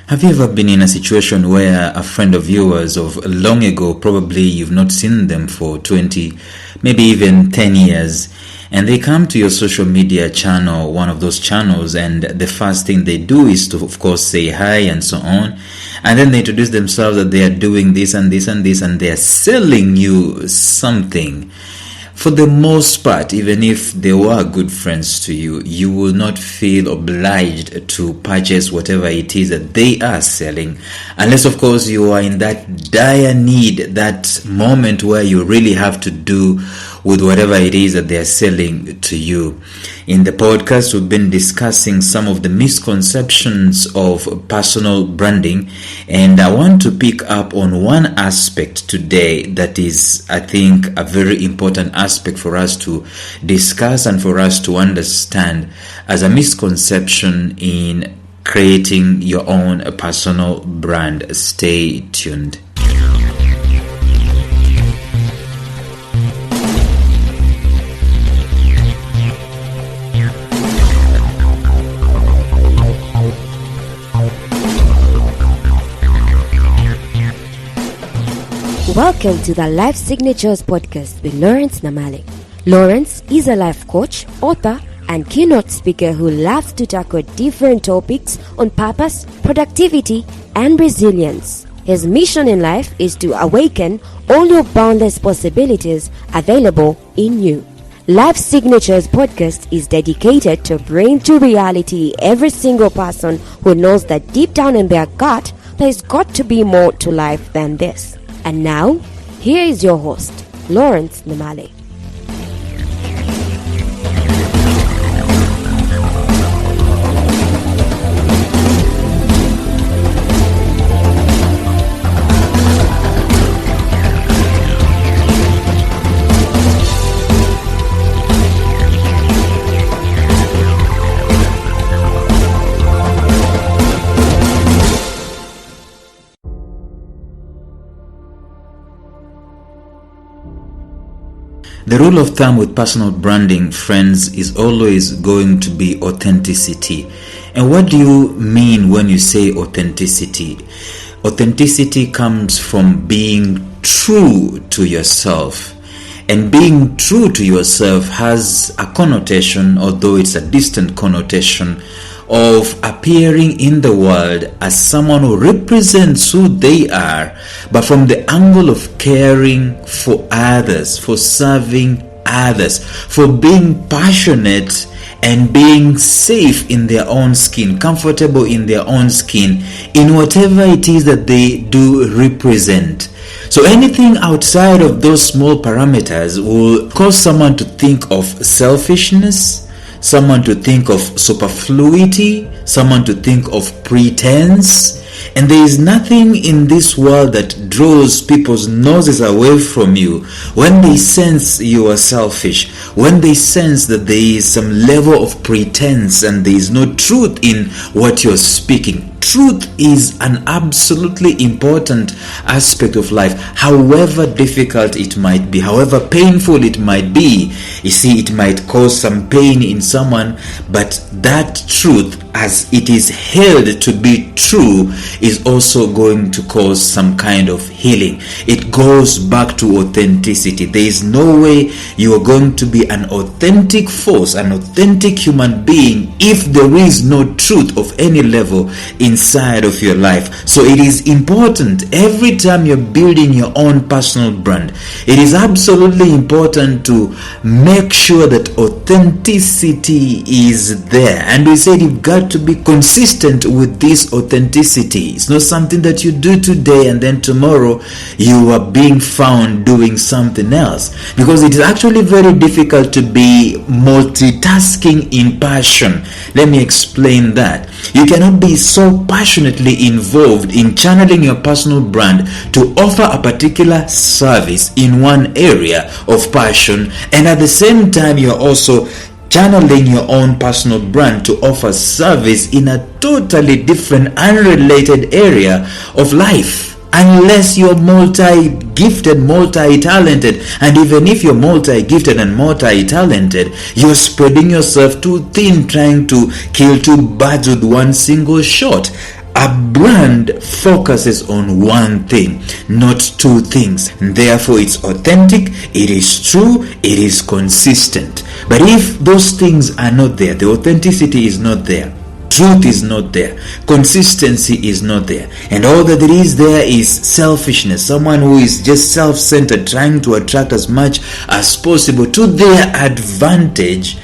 Have you ever been in a situation where a friend of yours of long ago, probably you've not seen them for 20, maybe even 10 years, and they come to your social media channel, one of those channels, and the first thing they do is to, of course, say hi and so on, and then they introduce themselves that they are doing this and this and this, and they are selling you something. For the most part, even if they were good friends to you, you will not feel obliged to purchase whatever it is that they are selling, unless, of course, you are in that dire need, that moment where you really have to do with whatever it is that they are selling to you. In the podcast, we've been discussing some of the misconceptions of personal branding, and I want to pick up on one aspect today that is, I think, a very important aspect for us to discuss and for us to understand as a misconception in creating your own personal brand. Stay tuned. Welcome to the Life Signatures podcast with Lawrence Namale. Lawrence is a life coach, author, and keynote speaker who loves to tackle different topics on purpose, productivity, and resilience. His mission in life is to awaken all your boundless possibilities available in you. Life Signatures podcast is dedicated to bring to reality every single person who knows that deep down in their gut, there's got to be more to life than this. And now, here is your host, Lawrence Namale. The rule of thumb with personal branding, friends, is always going to be authenticity. And what do you mean when you say authenticity? Authenticity comes from being true to yourself. And being true to yourself has a connotation, although it's a distant connotation, of appearing in the world as someone who represents who they are, but from the angle of caring for others, for serving others, for being passionate and being safe in their own skin, comfortable in their own skin, in whatever it is that they do represent. So anything outside of those small parameters will cause someone to think of selfishness, someone to think of superfluity, someone to think of pretense. And there is nothing in this world that draws people's noses away from you when they sense you are selfish, when they sense that there is some level of pretense and there is no truth in what you're speaking. Truth is an absolutely important aspect of life, however difficult it might be, however painful it might be. You see, it might cause some pain in someone, but that truth, as it is held to be true, is also going to cause some kind of healing. It goes back to authenticity. There is no way you are going to be an authentic force, an authentic human being, if there is no truth of any level inside of your life. So it is important every time you're building your own personal brand, it is absolutely important to make sure that authenticity is there. And we said you've got to be consistent with this authenticity. It's not something that you do today and then tomorrow you are being found doing something else, because it is actually very difficult to be multitasking in passion. Let me explain that. You cannot be so passionately involved in channeling your personal brand to offer a particular service in one area of passion, and at the same time you're also channeling your own personal brand to offer service in a totally different, unrelated area of life. Unless you're multi-gifted, multi-talented, and even if you're multi-gifted and multi-talented, you're spreading yourself too thin, trying to kill two birds with one single shot. A brand focuses on one thing, not two things. Therefore, it's authentic, it is true, it is consistent. But if those things are not there, the authenticity is not there, truth is not there, consistency is not there, and all that there is selfishness, someone who is just self-centered, trying to attract as much as possible to their advantage,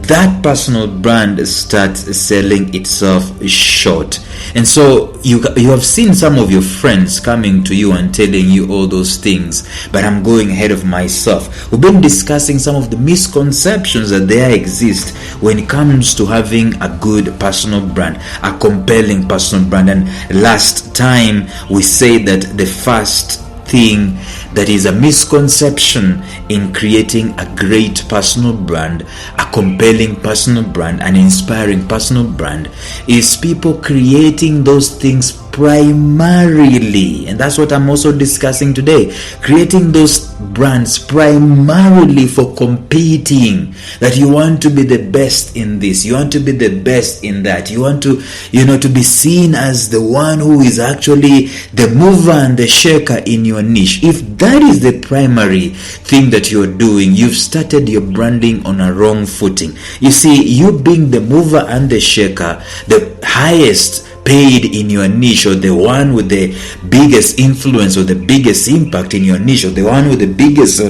that personal brand starts selling itself short. And so you have seen some of your friends coming to you and telling you all those things, but I'm going ahead of myself. We've been discussing some of the misconceptions that there exist when it comes to having a good personal brand, a compelling personal brand. And last time we said that the first thing that is a misconception in creating a great personal brand, a compelling personal brand, an inspiring personal brand, is people creating those things primarily, and that's what I'm also discussing today, creating those brands primarily for competing, that you want to be the best in this, you want to be the best in that, you want to to be seen as the one who is actually the mover and the shaker in your niche. If that is the primary thing that you're doing, you've started your branding on a wrong footing. You see, you being the mover and the shaker, the highest paid in your niche, or the one with the biggest influence or the biggest impact in your niche, or the one with the biggest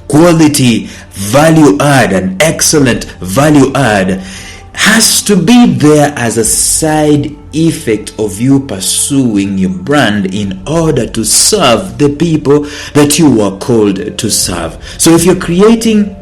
quality value add and excellent value add, has to be there as a side effect of you pursuing your brand in order to serve the people that you are called to serve. So if you're creating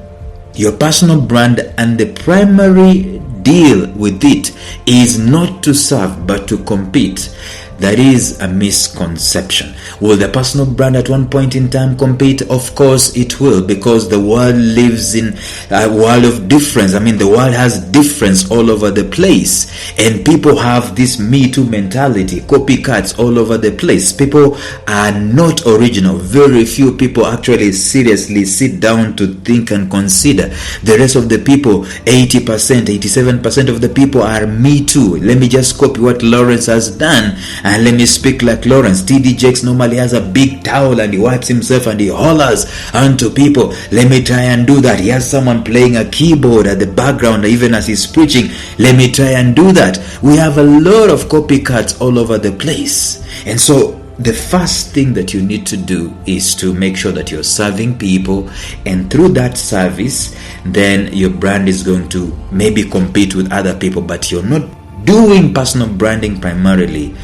your personal brand and the primary deal with it is not to serve but to compete, that is a misconception. Will the personal brand at one point in time compete? Of course it will, because the world lives in a world of difference. I mean, the world has difference all over the place, and people have this Me Too mentality, copycats all over the place. People are not original. Very few people actually seriously sit down to think and consider. The rest of the people, 80%, 87% of the people are Me Too. Let me just copy what Lawrence has done, and let me speak like Lawrence. TD Jakes normally has a big towel and he wipes himself and he hollers onto people. Let me try and do that. He has someone playing a keyboard at the background even as he's preaching. Let me try and do that. We have a lot of copycats all over the place. And so the first thing that you need to do is to make sure that you're serving people, and through that service, then your brand is going to maybe compete with other people, but you're not doing personal branding primarily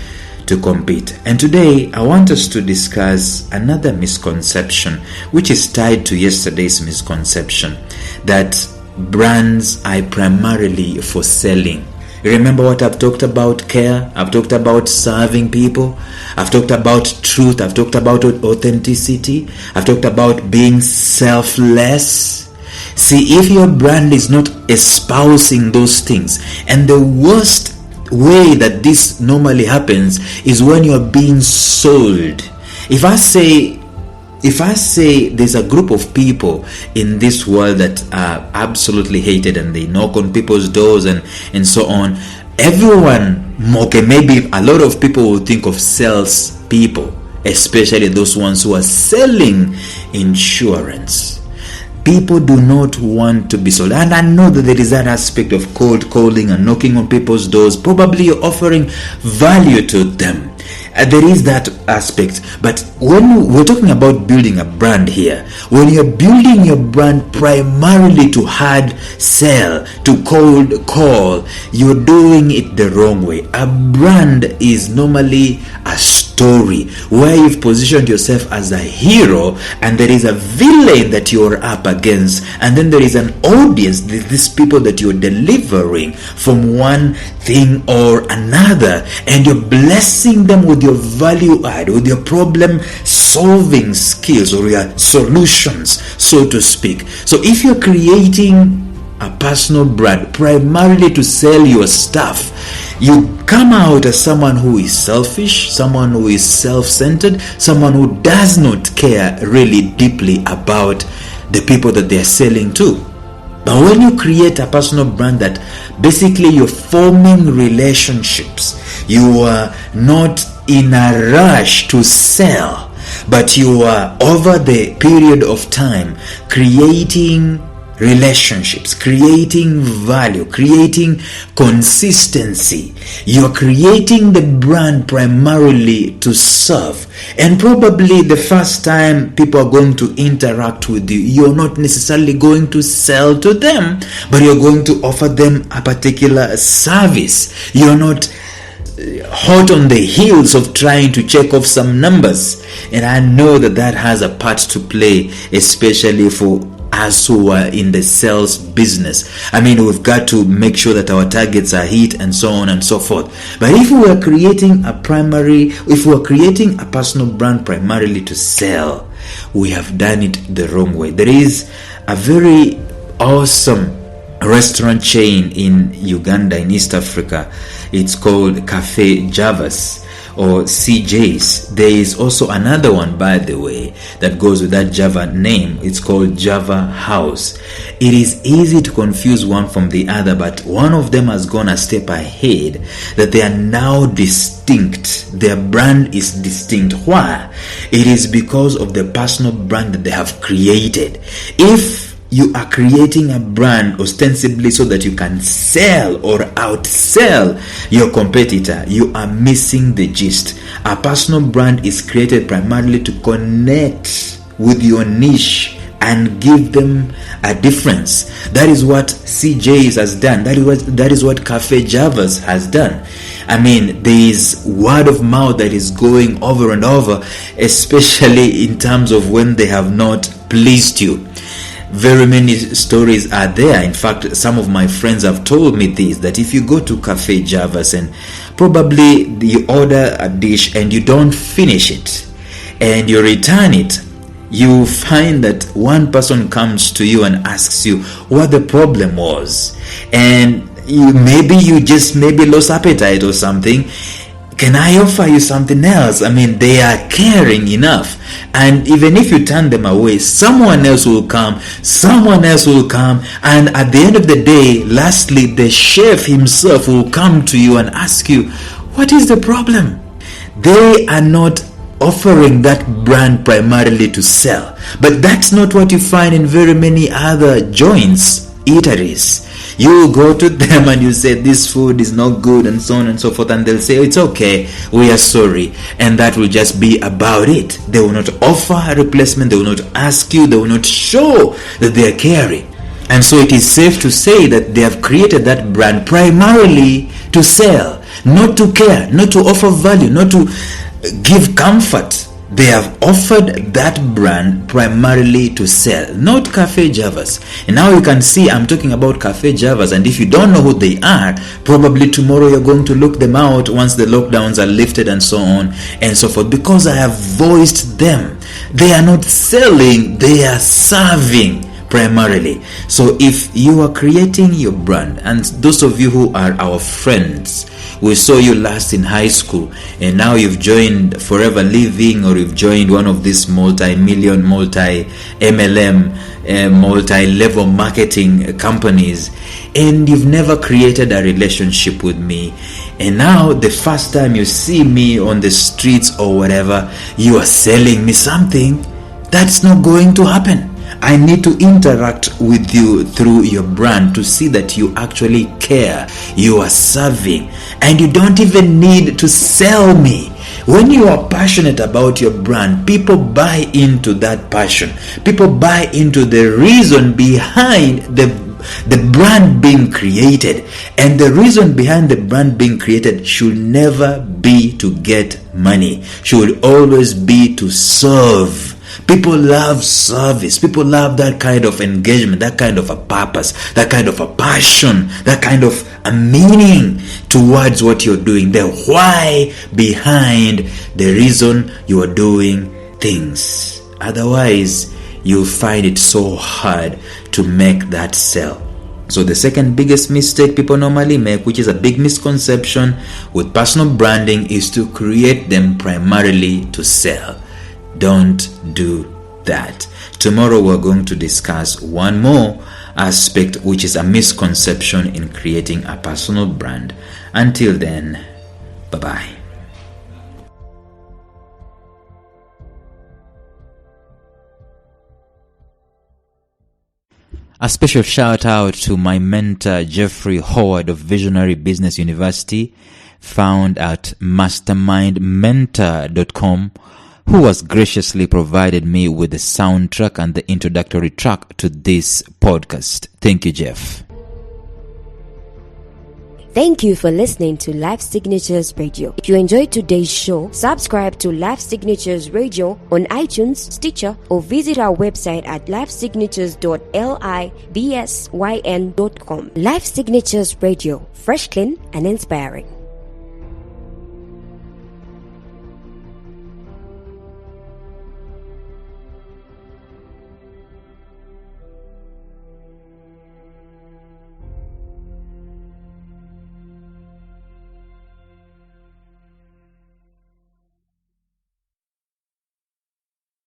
to compete. And today I want us to discuss another misconception which is tied to yesterday's misconception, that brands are primarily for selling. Remember what I've talked about? Care. I've talked about serving people. I've talked about truth. I've talked about authenticity. I've talked about being selfless. See, if your brand is not espousing those things, and the worst way that this normally happens is when you're being sold. If I say there's a group of people in this world that are absolutely hated and they knock on people's doors and so on, everyone, okay, maybe a lot of people will think of sales people, especially those ones who are selling insurance. People do not want to be sold. And I know that there is that aspect of cold calling and knocking on people's doors. Probably you're offering value to them. There is that aspect. But when we're talking about building a brand here, when you're building your brand primarily to hard sell, to cold call, you're doing it the wrong way. A brand is normally a story where you've positioned yourself as a hero, and there is a villain that you're up against, and then there is an audience, these people that you're delivering from one thing or another, and you're blessing them with your value add, with your problem solving skills or your solutions, so to speak. So if you're creating a personal brand primarily to sell your stuff, you come out as someone who is selfish, someone who is self-centered, someone who does not care really deeply about the people that they are selling to. But when you create a personal brand that basically you're forming relationships, You are not in a rush to sell, but you are over the period of time creating relationships, creating value, creating consistency. You're creating the brand primarily to serve. And probably the first time people are going to interact with you, you're not necessarily going to sell to them, but you're going to offer them a particular service. You're not hot on the heels of trying to check off some numbers. And I know that has a part to play, especially for us who are in the sales business. I mean, we've got to make sure that our targets are hit and so on and so forth. But if we are creating a personal brand primarily to sell, we have done it the wrong way. There is a very awesome restaurant chain in Uganda, in East Africa. It's called Cafe Javas or CJ's. There is also another one, by the way, that goes with that Java name. It's called Java House. It is easy to confuse one from the other, but one of them has gone a step ahead, that they are now distinct. Their brand is distinct. Why? It is because of the personal brand that they have created. If you are creating a brand ostensibly so that you can sell or outsell your competitor, you are missing the gist. A personal brand is created primarily to connect with your niche and give them a difference. That is what CJ's has done. That is what Cafe Javas has done. I mean, there is word of mouth that is going over and over, especially in terms of when they have not pleased you. Very many stories are there. In fact, some of my friends have told me this, that if you go to Cafe Javas and probably you order a dish and you don't finish it and you return it, you find that one person comes to you and asks you what the problem was, and you just lost appetite or something. Can I offer you something else? I mean, they are caring enough. And even if you turn them away, someone else will come. And at the end of the day, lastly, the chef himself will come to you and ask you, what is the problem? They are not offering that brand primarily to sell. But that's not what you find in very many other joints, eateries. You go to them and you say this food is not good and so on and so forth, and they'll say it's okay, we are sorry, and that will just be about it. They will not offer a replacement, they will not ask you, they will not show that they are caring. And so it is safe to say that they have created that brand primarily to sell, not to care, not to offer value, not to give comfort. They have offered that brand primarily to sell, not Cafe Javas. And now you can see I'm talking about Cafe Javas, and if you don't know who they are, probably tomorrow you're going to look them out once the lockdowns are lifted and so on and so forth, because I have voiced them. They are not selling, they are serving primarily. So if you are creating your brand, and those of you who are our friends, we saw you last in high school and now you've joined Forever Living, or you've joined one of these multi-million, multi-MLM, multi-level marketing companies, and you've never created a relationship with me, and now the first time you see me on the streets or whatever, you are selling me something. That's not going to happen. I need to interact with you through your brand to see that you actually care, you are serving, and you don't even need to sell me. When you are passionate about your brand, people buy into that passion. People buy into the reason behind the brand being created. And the reason behind the brand being created should never be to get money, should always be to serve. People love service. People love that kind of engagement, that kind of a purpose, that kind of a passion, that kind of a meaning towards what you're doing, the why behind the reason you are doing things. Otherwise, you'll find it so hard to make that sell. So the second biggest mistake people normally make, which is a big misconception with personal branding, is to create them primarily to sell. Don't do that. Tomorrow we're going to discuss one more aspect, which is a misconception in creating a personal brand. Until then, Bye-bye. A special shout out to my mentor Jeffrey Howard of Visionary Business University, found at mastermindmentor.com, who has graciously provided me with the soundtrack and the introductory track to this podcast. Thank you, Jeff. Thank you for listening to Life Signatures Radio. If you enjoyed today's show, subscribe to Life Signatures Radio on iTunes, Stitcher, or visit our website at lifesignatures.libsyn.com. Life Signatures Radio, fresh, clean, and inspiring.